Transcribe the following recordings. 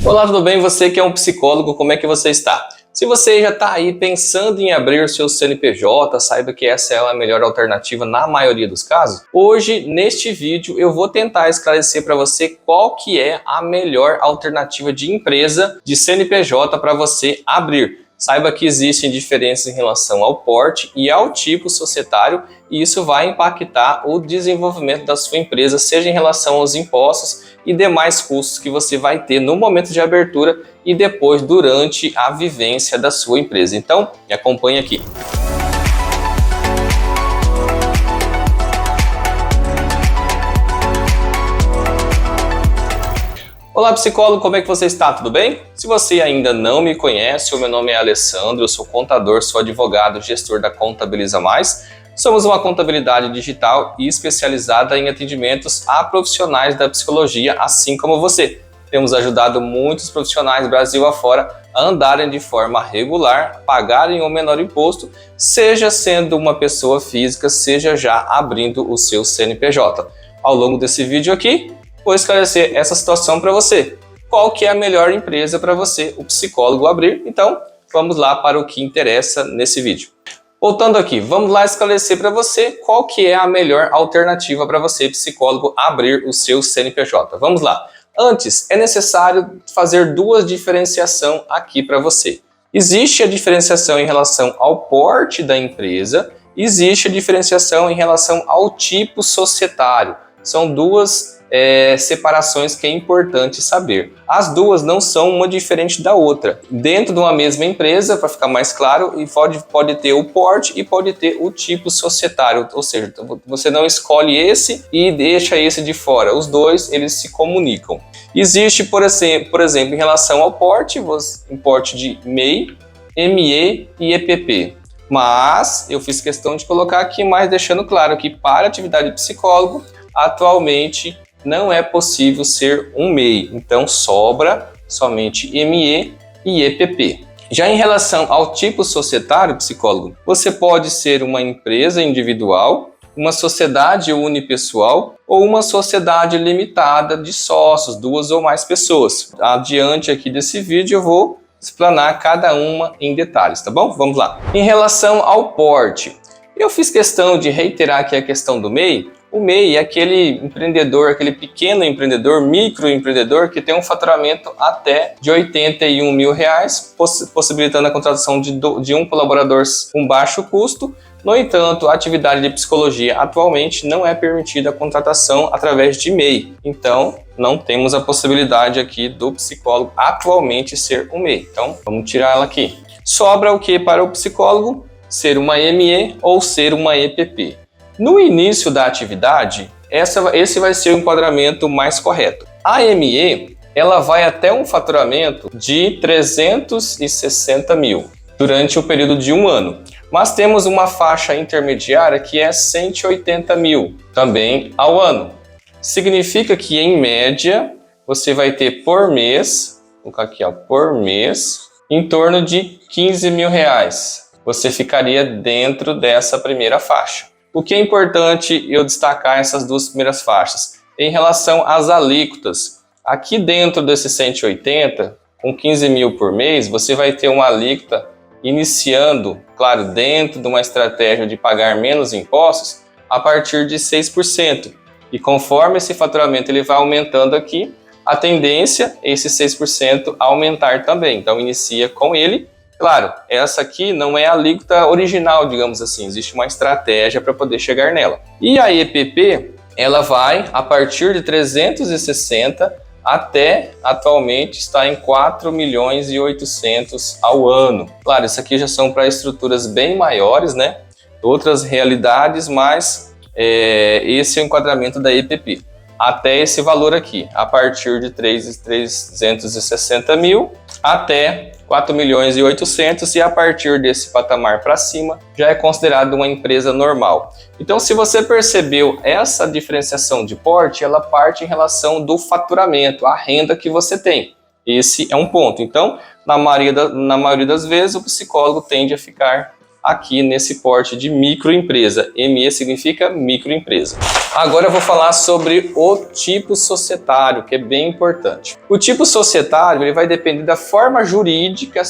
Olá, tudo bem? Você que é um psicólogo, como é que você está? Se você já está aí pensando em abrir o seu CNPJ, saiba que essa é a melhor alternativa na maioria dos casos. Hoje, neste vídeo, eu vou tentar esclarecer para você qual que é a melhor alternativa de empresa de CNPJ para você abrir. Saiba que existem diferenças em relação ao porte e ao tipo societário, e isso vai impactar o desenvolvimento da sua empresa, seja em relação aos impostos e demais custos que você vai ter no momento de abertura e depois durante a vivência da sua empresa. Então, me acompanhe aqui. Olá, psicólogo, como é que você está? Tudo bem? Se você ainda não me conhece, o meu nome é Alessandro, eu sou contador, sou advogado, gestor da Contabiliza Mais. Somos uma contabilidade digital e especializada em atendimentos a profissionais da psicologia, assim como você. Temos ajudado muitos profissionais Brasil afora a andarem de forma regular, pagarem o menor imposto, seja sendo uma pessoa física, seja já abrindo o seu CNPJ. Ao longo desse vídeo aqui, vou esclarecer essa situação para você. Qual que é a melhor empresa para você, o psicólogo, abrir? Então, vamos lá para o que interessa nesse vídeo. Voltando aqui, vamos lá esclarecer para você qual que é a melhor alternativa para você, psicólogo, abrir o seu CNPJ. Vamos lá. Antes, é necessário fazer duas diferenciações aqui para você. Existe a diferenciação em relação ao porte da empresa, existe a diferenciação em relação ao tipo societário. São duas separações que é importante saber. As duas não são uma diferente da outra. Dentro de uma mesma empresa, para ficar mais claro, e pode ter o porte e pode ter o tipo societário, ou seja, você não escolhe esse e deixa esse de fora. Os dois, eles se comunicam. Existe, por exemplo, em relação ao porte, um porte de MEI, ME e EPP. Mas eu fiz questão de colocar aqui, mas deixando claro que para atividade de psicólogo, atualmente não é possível ser um MEI, então sobra somente ME e EPP. Já em relação ao tipo societário, psicólogo, você pode ser uma empresa individual, uma sociedade unipessoal ou uma sociedade limitada de sócios, duas ou mais pessoas. Adiante aqui desse vídeo eu vou explanar cada uma em detalhes, tá bom? Vamos lá. Em relação ao porte, eu fiz questão de reiterar aqui a questão do MEI. O MEI é aquele empreendedor, aquele pequeno empreendedor, microempreendedor que tem um faturamento até de R$81 mil, possibilitando a contratação de um colaborador com baixo custo. No entanto, a atividade de psicologia atualmente não é permitida a contratação através de MEI. Então, não temos a possibilidade aqui do psicólogo atualmente ser um MEI. Então, vamos tirar ela aqui. Sobra o que para o psicólogo? Ser uma ME ou ser uma EPP. No início da atividade, esse vai ser o enquadramento mais correto. A ME, ela vai até um faturamento de 360 mil durante o período de um ano. Mas temos uma faixa intermediária que é 180 mil também ao ano. Significa que, em média, você vai ter por mês, vou colocar aqui, ó, por mês, em torno de R$15 mil. Você ficaria dentro dessa primeira faixa. O que é importante eu destacar essas duas primeiras faixas? Em relação às alíquotas, aqui dentro desses 180, com 15 mil por mês, você vai ter uma alíquota iniciando, claro, dentro de uma estratégia de pagar menos impostos, a partir de 6%. E conforme esse faturamento ele vai aumentando aqui, a tendência é esse 6% aumentar também. Então, inicia com ele. Claro, essa aqui não é a alíquota original, digamos assim, existe uma estratégia para poder chegar nela. E a EPP, ela vai a partir de 360 até atualmente está em 4 milhões e 800 ao ano. Claro, isso aqui já são para estruturas bem maiores, né? Outras realidades, mas esse é o enquadramento da EPP. Até esse valor aqui, a partir de 360 mil até 4 milhões e 800, e a partir desse patamar para cima já é considerado uma empresa normal. Então, se você percebeu essa diferenciação de porte, ela parte em relação do faturamento, a renda que você tem. Esse é um ponto. Então, na maioria das vezes, o psicólogo tende a ficar aqui nesse porte de microempresa. ME significa microempresa. Agora eu vou falar sobre o tipo societário, que é bem importante. O tipo societário ele vai depender da forma jurídica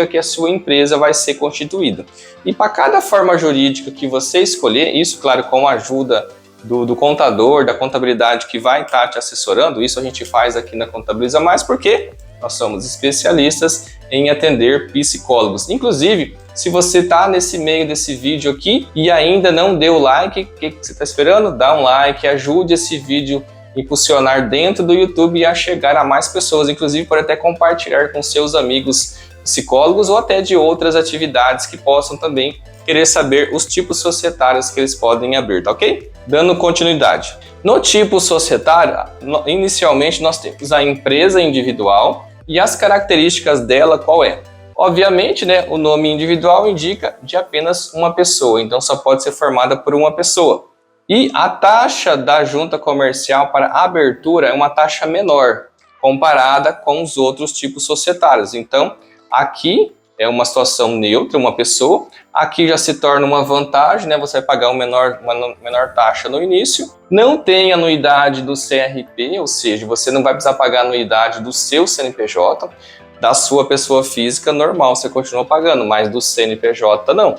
que a sua empresa vai ser constituída. E para cada forma jurídica que você escolher, isso, claro, com a ajuda do contador, da contabilidade que vai estar te assessorando, isso a gente faz aqui na Contabiliza Mais, porque nós somos especialistas em atender psicólogos. Inclusive, se você está nesse meio desse vídeo aqui e ainda não deu like, o que você está esperando? Dá um like, ajude esse vídeo a impulsionar dentro do YouTube e a chegar a mais pessoas. Inclusive, pode até compartilhar com seus amigos psicólogos ou até de outras atividades que possam também querer saber os tipos societários que eles podem abrir, tá ok? Dando continuidade. No tipo societário, inicialmente nós temos a empresa individual e as características dela qual é? Obviamente, né, o nome individual indica de apenas uma pessoa, então só pode ser formada por uma pessoa. E a taxa da junta comercial para abertura é uma taxa menor, comparada com os outros tipos societários. Então, aqui é uma situação neutra, uma pessoa. Aqui já se torna uma vantagem, né? Você vai pagar uma menor taxa no início. Não tem anuidade do CRP, ou seja, você não vai precisar pagar a anuidade do seu CNPJ, da sua pessoa física normal, você continua pagando, mas do CNPJ não.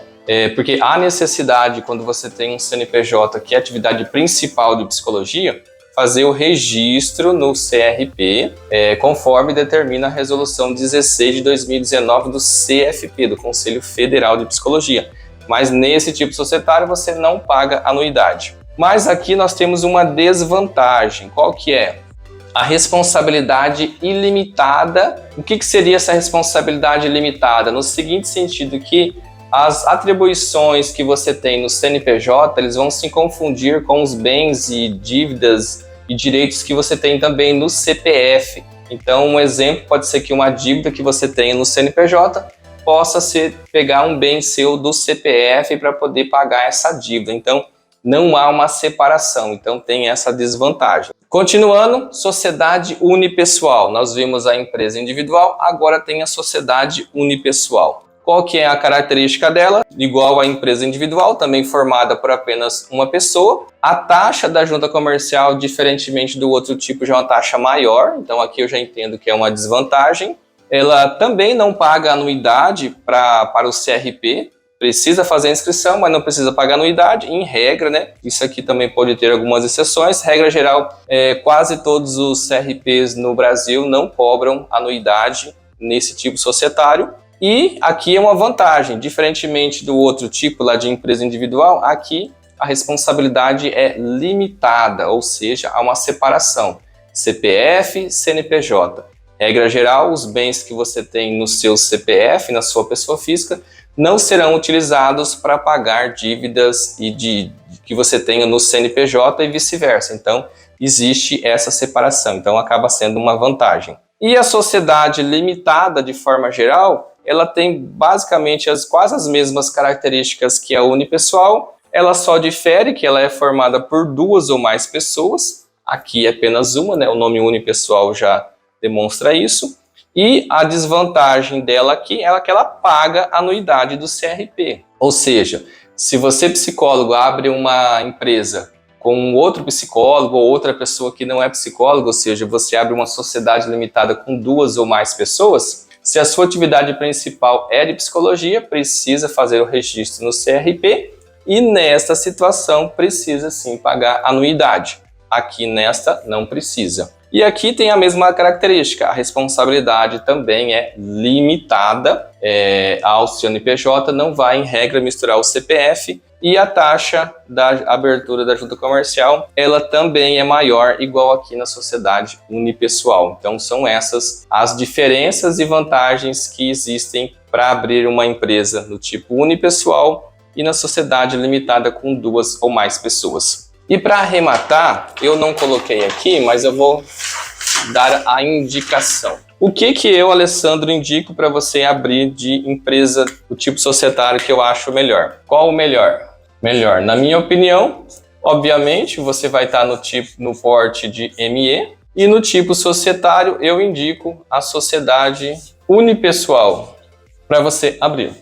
Porque há necessidade, quando você tem um CNPJ, que é a atividade principal de psicologia, fazer o registro no CRP, conforme determina a resolução 16 de 2019 do CFP, do Conselho Federal de Psicologia. Mas nesse tipo societário você não paga anuidade. Mas aqui nós temos uma desvantagem. Qual que é? A responsabilidade ilimitada. O que seria essa responsabilidade ilimitada? No seguinte sentido, que as atribuições que você tem no CNPJ, eles vão se confundir com os bens e dívidas e direitos que você tem também no CPF. Então, um exemplo pode ser que uma dívida que você tenha no CNPJ possa ser pegar um bem seu do CPF para poder pagar essa dívida. Então, não há uma separação. Então, tem essa desvantagem. Continuando, sociedade unipessoal. Nós vimos a empresa individual, agora tem a sociedade unipessoal. Qual que é a característica dela? Igual à empresa individual, também formada por apenas uma pessoa. A taxa da junta comercial, diferentemente do outro tipo, já é uma taxa maior. Então aqui eu já entendo que é uma desvantagem. Ela também não paga anuidade para o CRP. Precisa fazer a inscrição, mas não precisa pagar anuidade, em regra, né? Isso aqui também pode ter algumas exceções. Regra geral, quase todos os CRPs no Brasil não cobram anuidade nesse tipo societário. E aqui é uma vantagem, diferentemente do outro tipo lá de empresa individual, aqui a responsabilidade é limitada, ou seja, há uma separação. CPF, CNPJ. Regra geral, os bens que você tem no seu CPF, na sua pessoa física, não serão utilizados para pagar dívidas que você tenha no CNPJ e vice-versa. Então, existe essa separação, então acaba sendo uma vantagem. E a sociedade limitada, de forma geral, ela tem basicamente quase as mesmas características que a unipessoal, ela só difere que ela é formada por duas ou mais pessoas, aqui é apenas uma, né? O nome unipessoal já demonstra isso, e a desvantagem dela aqui é que ela paga a anuidade do CRP, ou seja, se você psicólogo abre uma empresa com outro psicólogo ou outra pessoa que não é psicólogo, ou seja, você abre uma sociedade limitada com duas ou mais pessoas, se a sua atividade principal é de psicologia, precisa fazer o registro no CRP e nesta situação precisa sim pagar anuidade. Aqui nesta não precisa. E aqui tem a mesma característica, a responsabilidade também é limitada ao CNPJ, não vai em regra misturar o CPF e a taxa da abertura da junta comercial, ela também é maior, igual aqui na sociedade unipessoal. Então são essas as diferenças e vantagens que existem para abrir uma empresa no tipo unipessoal e na sociedade limitada com duas ou mais pessoas. E para arrematar, eu não coloquei aqui, mas eu vou dar a indicação. O que eu, Alessandro, indico para você abrir de empresa do tipo societário que eu acho melhor? Qual o melhor? Melhor, na minha opinião, obviamente, você vai estar no porte de ME e no tipo societário eu indico a sociedade unipessoal para você abrir.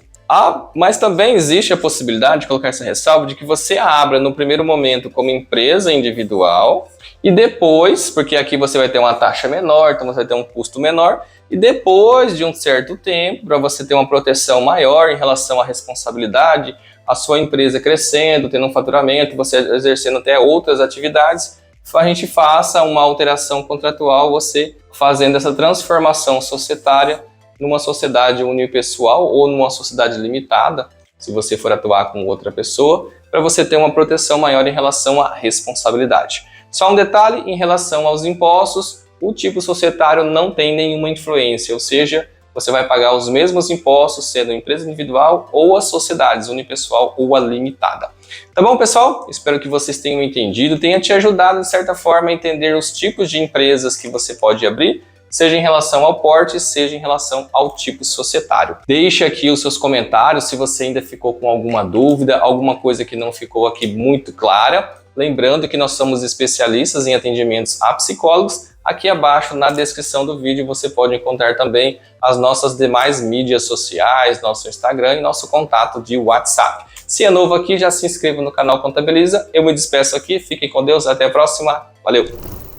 Mas também existe a possibilidade de colocar essa ressalva de que você abra no primeiro momento como empresa individual e depois, porque aqui você vai ter uma taxa menor, então você vai ter um custo menor, e depois de um certo tempo, para você ter uma proteção maior em relação à responsabilidade, a sua empresa crescendo, tendo um faturamento, você exercendo até outras atividades, a gente faça uma alteração contratual, você fazendo essa transformação societária numa sociedade unipessoal ou numa sociedade limitada, se você for atuar com outra pessoa, para você ter uma proteção maior em relação à responsabilidade. Só um detalhe em relação aos impostos, o tipo societário não tem nenhuma influência, ou seja, você vai pagar os mesmos impostos sendo empresa individual ou as sociedades unipessoal ou a limitada. Tá bom, pessoal? Espero que vocês tenham entendido, tenha te ajudado de certa forma a entender os tipos de empresas que você pode abrir, seja em relação ao porte, seja em relação ao tipo societário. Deixe aqui os seus comentários se você ainda ficou com alguma dúvida, alguma coisa que não ficou aqui muito clara. Lembrando que nós somos especialistas em atendimentos a psicólogos. Aqui abaixo na descrição do vídeo você pode encontrar também as nossas demais mídias sociais, nosso Instagram e nosso contato de WhatsApp. Se é novo aqui, já se inscreva no canal Contabiliza. Eu me despeço aqui, fiquem com Deus, até a próxima. Valeu!